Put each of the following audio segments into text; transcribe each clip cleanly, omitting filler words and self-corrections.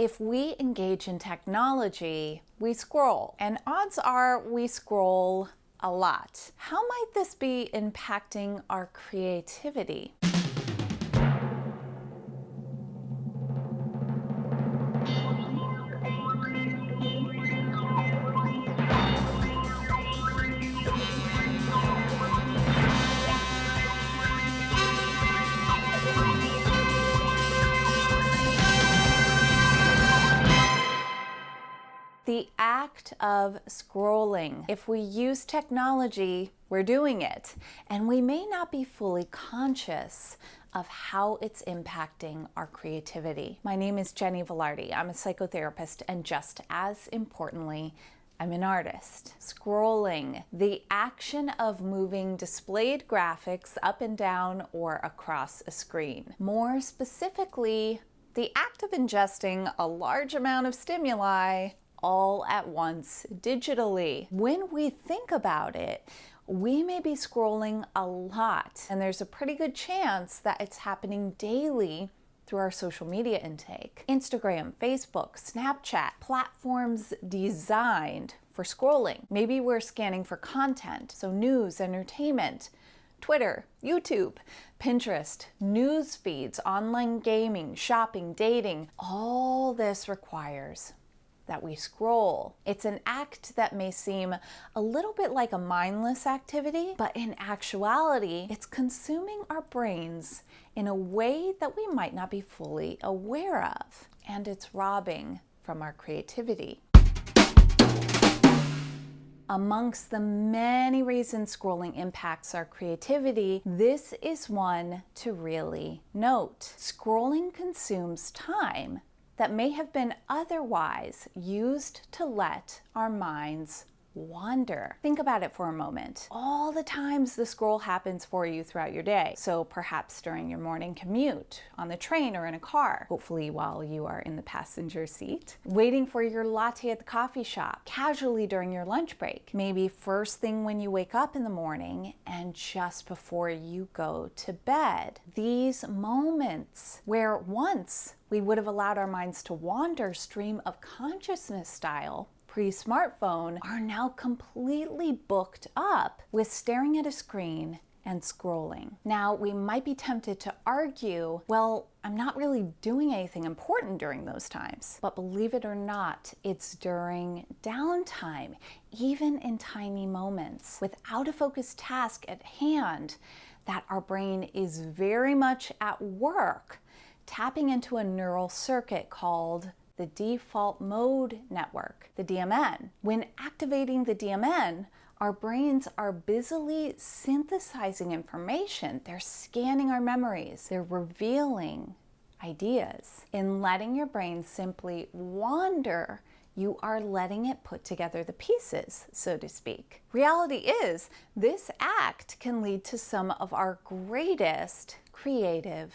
If we engage in technology, we scroll, and odds are we scroll a lot. How might this be impacting our creativity? The act of scrolling. If we use technology, we're doing it, and we may not be fully conscious of how it's impacting our creativity. My name is Jenny Velarde. I'm a psychotherapist, and just as importantly, I'm an artist. Scrolling, the action of moving displayed graphics up and down or across a screen. More specifically, the act of ingesting a large amount of stimuli all at once digitally. When we think about it, we may be scrolling a lot, and there's a pretty good chance that it's happening daily through our social media intake. Instagram, Facebook, Snapchat, platforms designed for scrolling. Maybe we're scanning for content, so news, entertainment, Twitter, YouTube, Pinterest, news feeds, online gaming, shopping, dating. All this requires that we scroll. It's an act that may seem a little bit like a mindless activity, but in actuality, it's consuming our brains in a way that we might not be fully aware of, and it's robbing from our creativity. Amongst the many reasons scrolling impacts our creativity, this is one to really note. Scrolling consumes time that may have been otherwise used to let our minds wander. Think about it for a moment. All the times the scroll happens for you throughout your day. So perhaps during your morning commute, on the train or in a car, hopefully while you are in the passenger seat, waiting for your latte at the coffee shop, casually during your lunch break, maybe first thing when you wake up in the morning, and just before you go to bed. These moments where once we would have allowed our minds to wander stream of consciousness style, pre-smartphone, are now completely booked up with staring at a screen and scrolling. Now, we might be tempted to argue, well, I'm not really doing anything important during those times. But believe it or not, it's during downtime, even in tiny moments, without a focused task at hand, that our brain is very much at work, tapping into a neural circuit called the default mode network, the DMN. When activating the DMN, our brains are busily synthesizing information. They're scanning our memories. They're revealing ideas. In letting your brain simply wander, you are letting it put together the pieces, so to speak. Reality is, this act can lead to some of our greatest creative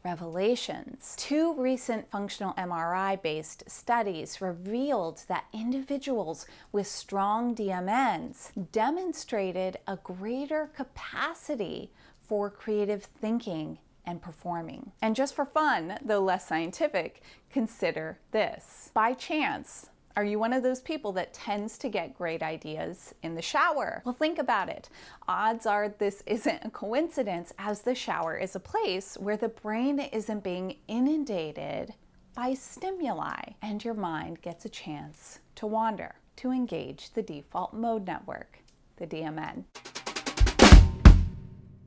revelations. 2 recent functional MRI-based studies revealed that individuals with strong DMNs demonstrated a greater capacity for creative thinking and performing. And just for fun, though less scientific, consider this. By chance, are you one of those people that tends to get great ideas in the shower? Well, think about it. Odds are this isn't a coincidence, as the shower is a place where the brain isn't being inundated by stimuli, and your mind gets a chance to wander, to engage the default mode network, the DMN.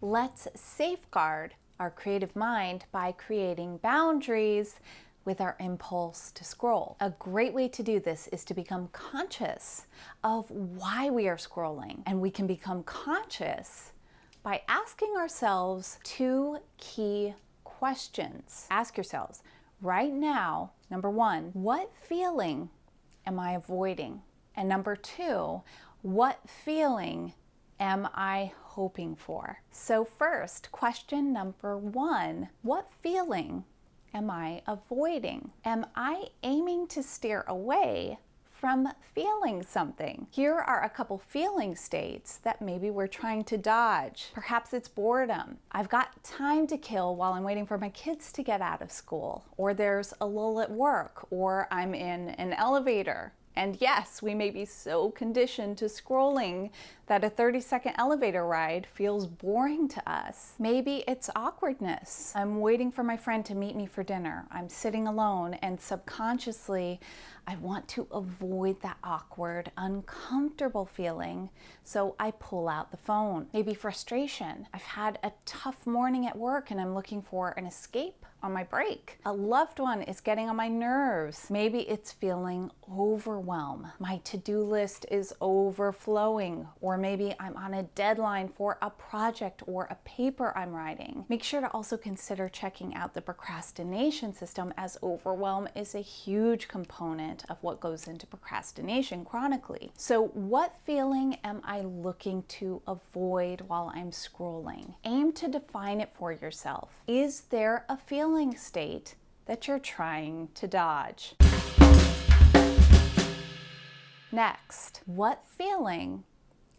Let's safeguard our creative mind by creating boundaries with our impulse to scroll. A great way to do this is to become conscious of why we are scrolling. And we can become conscious by asking ourselves 2 key questions. Ask yourselves, right now, number 1, what feeling am I avoiding? And number 2, what feeling am I hoping for? So first, question number 1, what feeling am I avoiding? Am I aiming to steer away from feeling something. Here are a couple feeling states that maybe we're trying to dodge. Perhaps it's boredom. I've got time to kill while I'm waiting for my kids to get out of school, or there's a lull at work, or I'm in an elevator. And yes, we may be so conditioned to scrolling that a 30-second elevator ride feels boring to us. Maybe it's awkwardness. I'm waiting for my friend to meet me for dinner. I'm sitting alone, and subconsciously, I want to avoid that awkward, uncomfortable feeling, so I pull out the phone. Maybe frustration. I've had a tough morning at work and I'm looking for an escape on my break. A loved one is getting on my nerves. Maybe it's feeling overwhelm. My to-do list is overflowing, or maybe I'm on a deadline for a project or a paper I'm writing. Make sure to also consider checking out the procrastination system, as overwhelm is a huge component of what goes into procrastination chronically. So what feeling am I looking to avoid while I'm scrolling? Aim to define it for yourself. Is there a feeling state that you're trying to dodge? Next, what feeling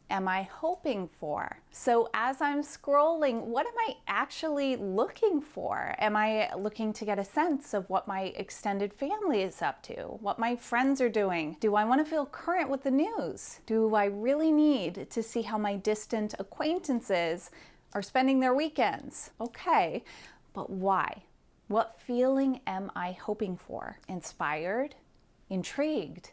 am I hoping for? So as I'm scrolling, what am I actually looking for? Am I looking to get a sense of what my extended family is up to, what my friends are doing? Do I want to feel current with the news? Do I really need to see how my distant acquaintances are spending their weekends? Okay, but why? What feeling am I hoping for? Inspired? Intrigued?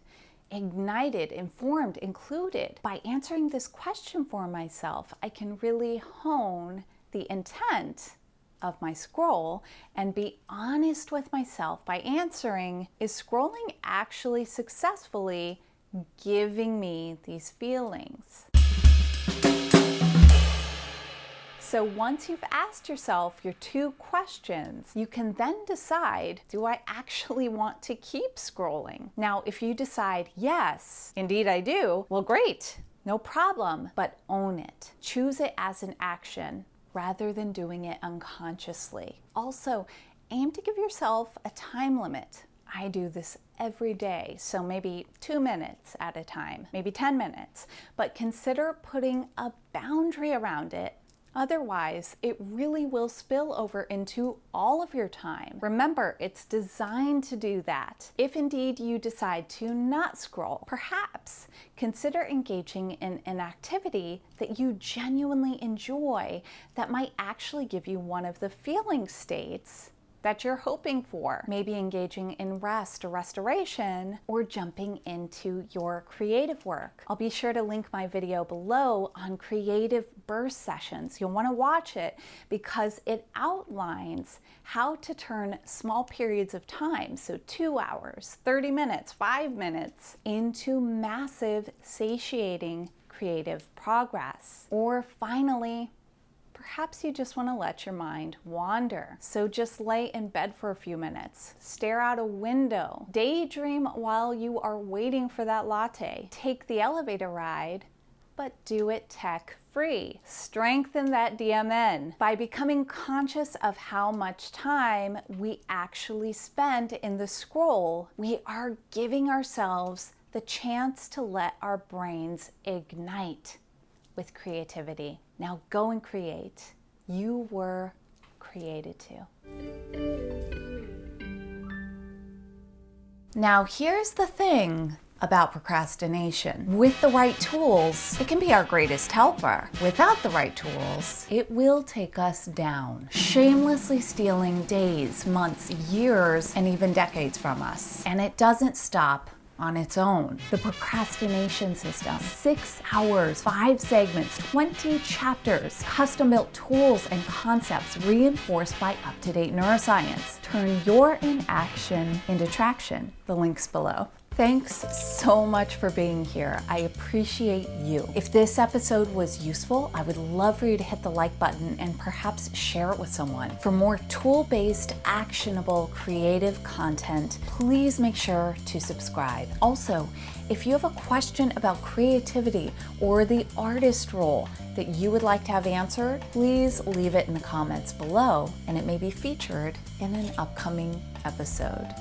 Ignited, informed, included? By answering this question for myself, I can really hone the intent of my scroll and be honest with myself by answering, is scrolling actually successfully giving me these feelings? So once you've asked yourself your two questions, you can then decide, do I actually want to keep scrolling? Now, if you decide, yes, indeed I do, well, great, no problem, but own it. Choose it as an action rather than doing it unconsciously. Also, aim to give yourself a time limit. I do this every day, so maybe 2 minutes at a time, maybe 10 minutes, but consider putting a boundary around it. Otherwise, it really will spill over into all of your time. Remember, it's designed to do that. If indeed you decide to not scroll, perhaps consider engaging in an activity that you genuinely enjoy that might actually give you one of the feeling states that you're hoping for. Maybe engaging in rest or restoration, or jumping into your creative work. I'll be sure to link my video below on creative burst sessions. You'll want to watch it because it outlines how to turn small periods of time, so 2 hours, 30 minutes, 5 minutes, into massive, satiating creative progress. Or finally, perhaps you just want to let your mind wander. So just lay in bed for a few minutes, stare out a window, daydream while you are waiting for that latte, take the elevator ride, but do it tech-free. Strengthen that DMN by becoming conscious of how much time we actually spend in the scroll. We are giving ourselves the chance to let our brains ignite with creativity. Now go and create. You were created to. Now here's the thing about procrastination. With the right tools, it can be our greatest helper. Without the right tools, it will take us down, shamelessly stealing days, months, years, and even decades from us. And it doesn't stop on its own. The procrastination system, 6 hours, 5 segments, 20 chapters, custom-built tools and concepts reinforced by up-to-date neuroscience. Turn your inaction into traction. The link's below. Thanks so much for being here. I appreciate you. If this episode was useful, I would love for you to hit the like button and perhaps share it with someone. For more tool-based, actionable, creative content, please make sure to subscribe. Also, if you have a question about creativity or the artist role that you would like to have answered, please leave it in the comments below and it may be featured in an upcoming episode.